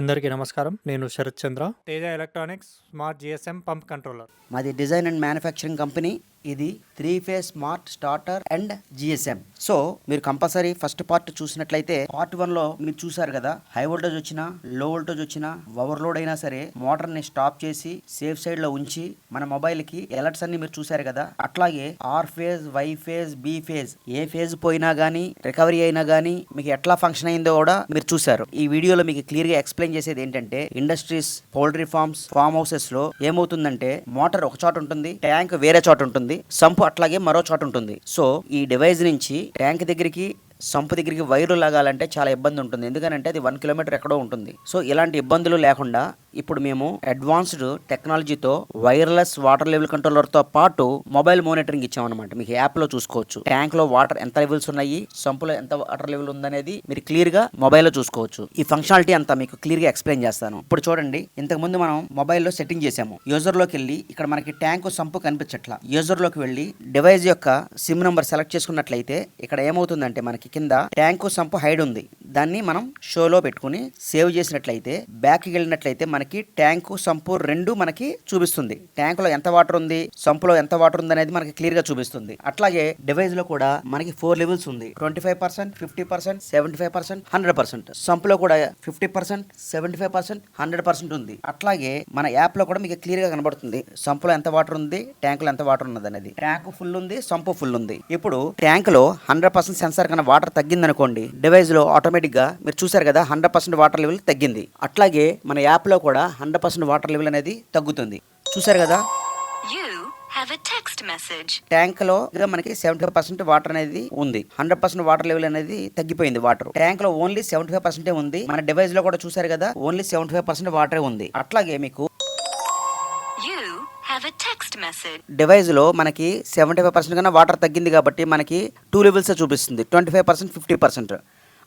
అందరికీ నమస్కారం. నేను Sharath Chandra, Teja electronics smart GSM pump controller. మాది డిజైన్ అండ్ మ్యానుఫ్యాక్చరింగ్ కంపెనీ. ఇది 3-phase smart starter and GSM. So మీరు కంపల్సరీ ఫస్ట్ పార్ట్ చూసినట్లయితే పార్ట్ 1 లో మీరు చూసారు కదా, హై వోల్టేజ్ వచ్చినా లో వోల్టేజ్ వచ్చినా ఓవర్లోడ్ అయినా సరే మోటార్ ని స్టాప్ చేసి సేఫ్ సైడ్ లో ఉంచి మన మొబైల్ కి అలర్ట్స్ అన్ని మీరు చూసారు కదా. అట్లాగే R phase, Y phase, B phase, A phase పోయినా గానీ రికవరీ అయినా గానీ మీకు ఎట్లా ఫంక్షన్ అయిందో కూడా మీరు చూసారు. ఈ వీడియోలో మీకు క్లియర్ గా ఎక్స్ప్లెయిన్ చేసేది ఏంటంటే, industries, poultry farms, form houses లో ఏమవుతుందంటే మోటార్ ఒక చోట ఉంటుంది, ట్యాంక్ వేరే చోట ఉంటుంది, సంపు అట్లాగే మరో చోట ఉంటుంది. సో ఈ డివైస్ నుంచి ట్యాంక్ దగ్గరికి, సంపు దగ్గరికి వైర్లు లాగాలంటే చాలా ఇబ్బంది ఉంటుంది. ఎందుకంటే అది 1 కిలోమీటర్ ఎక్కడో ఉంటుంది. సో ఇలాంటి ఇబ్బందులు లేకుండా ఇప్పుడు మేము అడ్వాన్స్డ్ టెక్నాలజీతో వైర్లెస్ వాటర్ లెవెల్ కంట్రోలర్ తో పాటు మొబైల్ మానిటరింగ్ ఇచ్చామన్నమాట. మీకు యాప్ లో చూసుకోవచ్చు ట్యాంక్ లో వాటర్ ఎంత లెవెల్స్ ఉన్నాయి, సంపులో ఎంత వాటర్ లెవెల్ ఉందనేది మీరు క్లియర్ గా మొబైల్ లో చూసుకోవచ్చు. ఈ ఫంక్షనాలిటీ అంతా మీకు క్లియర్ గా ఎక్స్ప్లెయిన్ చేస్తాను. ఇప్పుడు చూడండి, ఇంతకు ముందు మనం మొబైల్లో సెట్టింగ్ చేసాము. యూజర్ లోకి వెళ్ళి ఇక్కడ మనకి ట్యాంక్ సంపు కనిపించట్లా. యూజర్ లోకి వెళ్ళి డివైస్ యొక్క సిమ్ నంబర్ సెలెక్ట్ చేసుకున్నట్లయితే ఇక్కడ ఏమవుతుందంటే మనకి కింద ట్యాంకు సంపు హైడ్ ఉంది. దాన్ని మనం షోలో పెట్టుకుని సేవ్ చేసినట్లయితే బ్యాక్కి వెళ్ళినట్లయితే మనకి ట్యాంకు సంపు రెండు మనకి చూపిస్తుంది. ట్యాంకులో ఎంత వాటర్ ఉంది, సంపులో ఎంత వాటర్ ఉంది అనేది మనకి క్లియర్ గా చూపిస్తుంది. అట్లాగే డివైస్ లో కూడా మనకి 4 లెవెల్స్ ఉంది. 25%, 50%, 75%, 100%. సంపులో కూడా 50%, 75%, 100% ఉంది. అట్లాగే మన యాప్ లో కూడా మీకు క్లియర్ గా కనబడుతుంది సంపులో ఎంత వాటర్ ఉంది, ట్యాంకులో ఎంత వాటర్ ఉన్నది అనేది. ట్యాంక్ ఫుల్ ఉంది, సంపు ఫుల్ ఉంది. ఇప్పుడు ట్యాంక్ లో 100% సెన్సార్ కన్నా వాటర్ తగ్గింది అనుకోండి, డివైస్ లో ఆటోమేటిక్ గా మీరు చూసారు కదా 100% వాటర్ లెవెల్ తగ్గింది. అట్లాగే మన యాప్ లో కూడా 100% వాటర్ లెవెల్ అనేది తగ్గుతుంది. చూసారు కదా, ట్యాంక్ లో మనకి 75% వాటర్ అనేది ఉంది, 100% వాటర్ లెవెల్ అనేది తగ్గిపోయింది. వాటర్ ట్యాంక్ లో ఓన్లీ 75% ఉంది. మన డివైస్ లో కూడా చూసారు కదా, ఓన్లీ 75% వాటర్ ఉంది. అట్లాగే మీకు డివైస్ లో మనకి 75% కన్నా వాటర్ తగ్గింది కాబట్టి మనకి 2 లెవెల్స్ చూపిస్తుంది, 25%, 50%.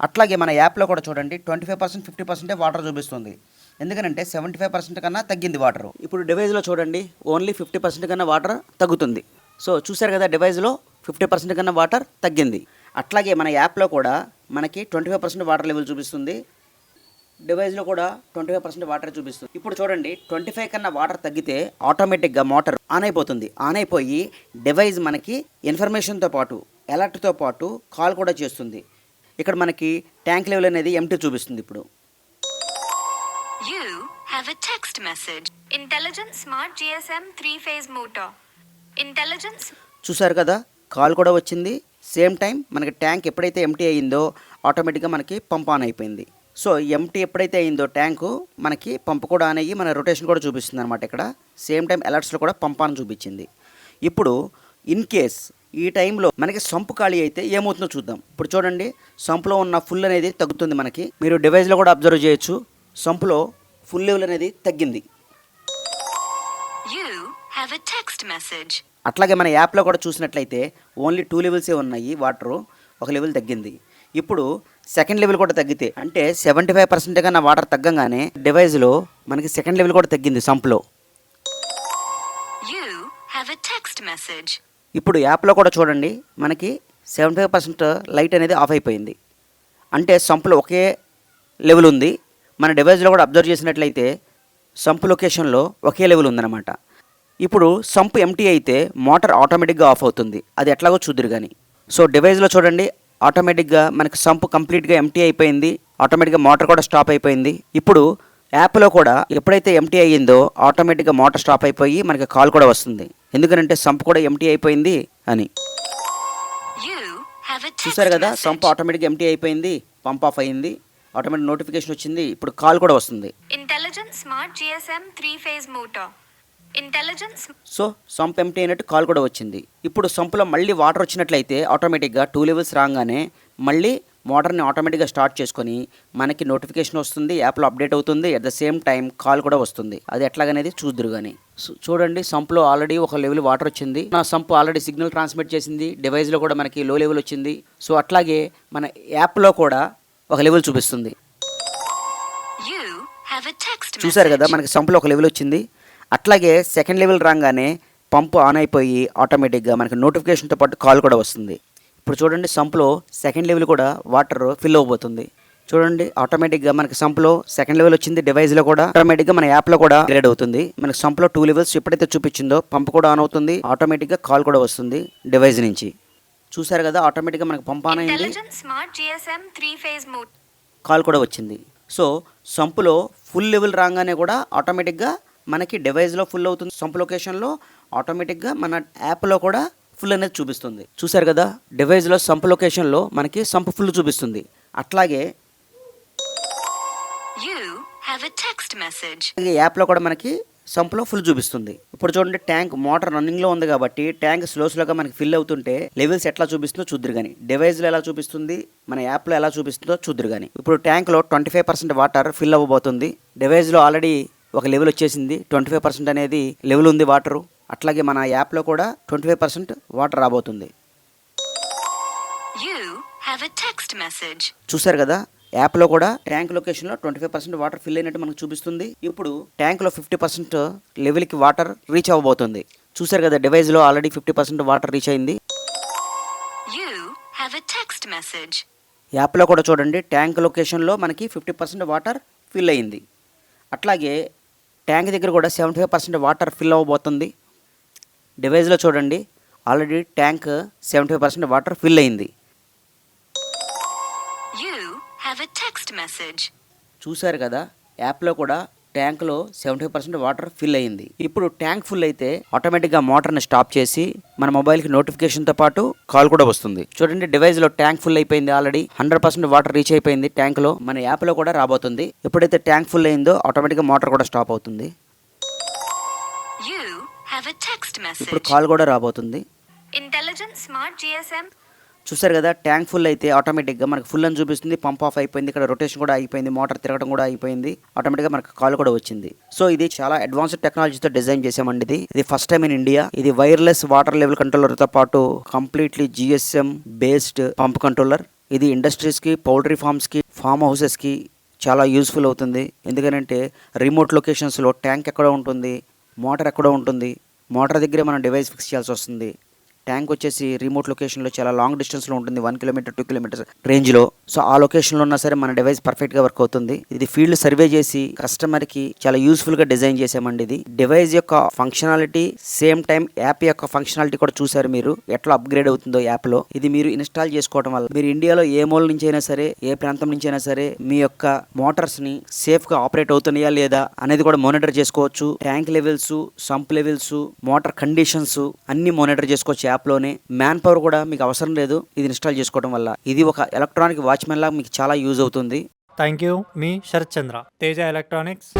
అట్లాగే మన యాప్ లో కూడా చూడండి 25%, 50% వాటర్ చూపిస్తుంది. ఎందుకంటే 75% కన్నా తగ్గింది వాటర్. ఇప్పుడు డివైస్ లో చూడండి ఓన్లీ 50% కన్నా వాటర్ తగ్గుతుంది. సో చూసారు కదా, డివైస్ లో 50% కన్నా వాటర్ తగ్గింది. అట్లాగే మన యాప్ లో కూడా మనకి 25% వాటర్ లెవెల్ చూపిస్తుంది. డివైస్లో కూడా 25% వాటర్ చూపిస్తుంది. ఇప్పుడు చూడండి 25 కన్నా వాటర్ తగ్గితే ఆటోమేటిక్గా మోటార్ ఆన్ అయిపోతుంది. ఆన్ అయిపోయి డివైస్ మనకి ఇన్ఫర్మేషన్తో పాటు అలర్ట్తో పాటు కాల్ కూడా చేస్తుంది. ఇక్కడ మనకి ట్యాంక్ లెవెల్ అనేది ఎంటీ చూపిస్తుంది. ఇప్పుడు చూసారు కదా, కాల్ కూడా వచ్చింది. సేమ్ టైం మనకి ట్యాంక్ ఎప్పుడైతే ఎంటీ అయ్యిందో ఆటోమేటిక్గా మనకి పంప్ ఆన్ అయిపోయింది. సో ఎంటీ ఎప్పుడైతే అయిందో ట్యాంకు మనకి పంప్ కూడా ఆన్ అయ్యి మన రొటేషన్ కూడా చూపిస్తుంది అనమాట. ఇక్కడ సేమ్ టైం అలర్ట్స్లో కూడా పంప్ ఆన్ చూపించింది. ఇప్పుడు ఇన్ కేస్ ఈ టైంలో మనకి సంపు ఖాళీ అయితే ఏమవుతుందో చూద్దాం. ఇప్పుడు చూడండి, సంపులో ఉన్న ఫుల్ అనేది తగ్గుతుంది. మనకి మీరు డివైస్లో కూడా అబ్జర్వ్ చేయొచ్చు, సంపులో ఫుల్ లెవెల్ అనేది తగ్గింది. అట్లాగే మన యాప్లో కూడా చూసినట్లయితే ఓన్లీ 2 లెవెల్సే ఉన్నాయి, వాటరు ఒక లెవెల్ తగ్గింది. ఇప్పుడు సెకండ్ లెవెల్ కూడా తగ్గితే అంటే 75% కన్నా వాటర్ తగ్గంగానే డివైస్లో మనకి సెకండ్ లెవెల్ కూడా తగ్గింది సంపులో. ఇప్పుడు యాప్లో కూడా చూడండి మనకి 75% లైట్ అనేది ఆఫ్ అయిపోయింది. అంటే సంపులో ఒకే లెవెల్ ఉంది. మన డివైస్లో కూడా అబ్జర్వ్ చేసినట్లయితే సంపు లొకేషన్లో ఒకే లెవెల్ ఉందన్నమాట. ఇప్పుడు సంపు ఎంటీ అయితే మోటార్ ఆటోమేటిక్గా ఆఫ్ అవుతుంది. అది ఎట్లాగో చూద్దురు కానీ. సో డివైస్లో చూడండి ఆటోమేటిక్గా మనకి సంపు కంప్లీట్గా ఎంటీ అయిపోయింది. ఆటోమేటిక్గా మోటార్ కూడా స్టాప్ అయిపోయింది. ఇప్పుడు యాప్లో కూడా ఎప్పుడైతే ఎంటీ అయ్యిందో ఆటోమేటిక్గా మోటార్ స్టాప్ అయిపోయి మనకి కాల్ కూడా వస్తుంది. ఎందుకంటే సంపు కూడా ఎంటీ అయిపోయింది అని. చూసారు కదా, సంపు ఆటోమేటిక్గా ఎంటీ అయిపోయింది, పంప్ ఆఫ్ అయ్యింది, ఆటోమేటిక్ నోటిఫికేషన్ వచ్చింది. ఇప్పుడు కాల్ కూడా వస్తుంది. సో సంప్ ఎంటీ అయినట్టు కాల్ కూడా వచ్చింది. ఇప్పుడు సంపులో మళ్ళీ వాటర్ వచ్చినట్లయితే ఆటోమేటిక్గా 2 లెవెల్స్ రాగానే మళ్ళీ మోటార్ని ఆటోమేటిక్గా స్టార్ట్ చేసుకొని మనకి నోటిఫికేషన్ వస్తుంది, యాప్లో అప్డేట్ అవుతుంది. At the same time call కూడా వస్తుంది. అది ఎట్లాగనేది చూద్దురు కానీ. చూడండి, సంపులో ఆల్రెడీ ఒక లెవెల్ వాటర్ వచ్చింది. నా సంపు ఆల్రెడీ సిగ్నల్ ట్రాన్స్మిట్ చేసింది. డివైస్లో కూడా మనకి లో లెవెల్ వచ్చింది. సో అట్లాగే మన యాప్లో కూడా ఒక లెవెల్ చూపిస్తుంది. చూసారు కదా, మనకి సంపులో ఒక లెవెల్ వచ్చింది. అట్లాగే సెకండ్ లెవెల్ రాగానే పంపు ఆన్ అయిపోయి ఆటోమేటిక్గా మనకి నోటిఫికేషన్తో పాటు కాల్ కూడా వస్తుంది. ఇప్పుడు చూడండి, సంపులో సెకండ్ లెవెల్ కూడా వాటర్ ఫిల్ అవ్వబోతుంది. చూడండి ఆటోమేటిక్గా మనకి సంప్లో సెకండ్ లెవెల్ వచ్చింది. డివైస్లో కూడా ఆటోమేటిక్గా మన యాప్లో కూడా గ్రేడ్ అవుతుంది. మనకి సంప్లో 2 లెవెల్స్ ఎప్పుడైతే చూపించిందో పంప్ కూడా ఆన్ అవుతుంది, ఆటోమేటిక్గా కాల్ కూడా వస్తుంది డివైస్ నుంచి. చూసారు కదా ఆటోమేటిక్గా మనకి పంప్ ఆన్ అయింది, smart GSM 3-phase mode call కూడా వచ్చింది. సో సంపులో ఫుల్ లెవెల్ రాగానే కూడా ఆటోమేటిక్గా మనకి డివైస్లో ఫుల్ అవుతుంది, సంప్ లొకేషన్లో ఆటోమేటిక్గా మన యాప్లో కూడా ఫుల్ అనేది చూపిస్తుంది. చూసారు కదా డివైస్లో సంప్ లొకేషన్లో మనకి సంప్ ఫుల్ చూపిస్తుంది. అట్లాగే You have a text message. యాప్లో కూడా మనకి సంప్లో ఫుల్ చూపిస్తుంది. ఇప్పుడు చూడండి ట్యాంక్ మోటార్ రన్నింగ్లో ఉంది కాబట్టి ట్యాంక్ స్లోగా మనకి ఫిల్ అవుతుంటే లెవెల్స్ ఎట్లా చూపిస్తుందో చూద్దరు కానీ, డివైస్లో ఎలా చూపిస్తుంది మన యాప్లో ఎలా చూపిస్తుందో చూద్దరు కానీ. ఇప్పుడు ట్యాంక్లో 25% వాటర్ ఫిల్ అవ్వబోతుంది. డివైస్లో ఆల్రెడీ ఒక లెవెల్ వచ్చేసింది, 25% అనేది లెవెల్ ఉంది వాటరు. అట్లాగే మన యాప్లో కూడా 25% వాటర్ రాబోతుంది. You have a text message. చూసారు కదా యాప్లో కూడా ట్యాంక్ లొకేషన్లో 25% వాటర్ ఫిల్ అయినట్టు మనకు చూపిస్తుంది. ఇప్పుడు ట్యాంక్లో 50% లెవెల్కి వాటర్ రీచ్ అవ్వబోతుంది. చూసారు కదా డివైస్లో ఆల్రెడీ 50% వాటర్ రీచ్ అయింది. You have a text message. యాప్లో కూడా చూడండి ట్యాంక్ లొకేషన్లో మనకి 50% వాటర్ ఫిల్ అయింది. అట్లాగే ట్యాంక్ దగ్గర కూడా 75% వాటర్ ఫిల్ అవ్వబోతుంది. డివైస్లో చూడండి ఆల్రెడీ ట్యాంక్ 75% వాటర్ ఫిల్ అయింది. You have a text message. చూసారు కదా యాప్లో కూడా ట్యాంక్లో 75% వాటర్ ఫిల్ అయింది. ఇప్పుడు ట్యాంక్ ఫుల్ అయితే ఆటోమేటిక్గా మోటార్ని స్టాప్ చేసి మన మొబైల్కి నోటిఫికేషన్తో పాటు కాల్ కూడా వస్తుంది. చూడండి డివైస్లో ట్యాంక్ ఫుల్ అయిపోయింది, ఆల్రెడీ 100% వాటర్ రీచ్ అయిపోయింది ట్యాంక్లో. మన యాప్లో కూడా రాబోతుంది. ఎప్పుడైతే ట్యాంక్ ఫుల్ అయిందో ఆటోమేటిక్గా మోటార్ కూడా స్టాప్ అవుతుంది. You have a text ఇప్పుడు message. కాల్ కూడా రాబోతుంది. Intelligent smart GSM. చూసారు కదా ట్యాంక్ ఫుల్ అయితే ఆటోమేటిక్గా మనకు ఫుల్ అని చూపిస్తుంది, పంప్ ఆఫ్ అయిపోయింది, ఇక్కడ రొటేషన్ కూడా అయిపోయింది, మోటార్ తిరగడం కూడా అయిపోయింది, ఆటోమేటిక్గా మనకు కాల్ కూడా వచ్చింది. సో ఇది చాలా అడ్వాన్స్డ్ టెక్నాలజీతో డిజైన్ చేసామండి. ఇది ఫస్ట్ టైం ఇన్ ఇండియా. ఇది వైర్లెస్ వాటర్ లెవెల్ కంట్రోలర్తో పాటు completely GSM based pump controller. ఇది ఇండస్ట్రీస్కి, పౌల్ట్రీ ఫార్మ్స్కి, ఫామ్ హౌసెస్కి చాలా యూస్ఫుల్ అవుతుంది. ఎందుకంటే రిమోట్ లొకేషన్స్లో ట్యాంక్ ఎక్కడో ఉంటుంది, మోటార్ ఎక్కడో ఉంటుంది, మోటార్ దగ్గరే మనం డివైస్ ఫిక్స్ చేయాల్సి వస్తుంది. ట్యాంక్ వచ్చేసి రిమోట్ లొకేషన్లో చాలా లాంగ్ డిస్టెన్స్లో ఉంటుంది, 1 కిలోమీటర్ 2 కిలోమీటర్స్ రేంజ్లో. సో ఆ లొకేషన్లో ఉన్నా సరే మన డివైస్ పర్ఫెక్ట్గా వర్క్ అవుతుంది. ఇది ఫీల్డ్ సర్వే చేసి కస్టమర్కి చాలా యూస్ఫుల్గా డిజైన్ చేసామండి. ఇది డివైస్ యొక్క ఫంక్షనాలిటీ సేమ్ టైం యాప్ యొక్క ఫంక్షనాలిటీ కూడా చూసారు మీరు ఎట్లా అప్గ్రేడ్ అవుతుందో యాప్లో. ఇది మీరు ఇన్స్టాల్ చేసుకోవడం వల్ల మీరు ఇండియాలో ఏ మూల నుంచి అయినా సరే, ఏ ప్రాంతం నుంచి అయినా సరే మీ యొక్క మోటార్స్ని సేఫ్గా ఆపరేట్ అవుతున్నాయా లేదా అనేది కూడా మానిటర్ చేసుకోవచ్చు. Tank levels, sump levels, motor conditions అన్ని మానిటర్ చేసుకోవచ్చు యాప్లోనే. మ్యాన్ పవర్ కూడా మీకు అవసరం లేదు ఇది ఇన్స్టాల్ చేసుకోవడం వల్ల. ఇది ఒక ఎలక్ట్రానిక్ వాచ్మెన్ లాగా మీకు చాలా యూజ్ అవుతుంది. Thank you. మీ శరత్ చంద్ర, తేజ ఎలక్ట్రానిక్స్.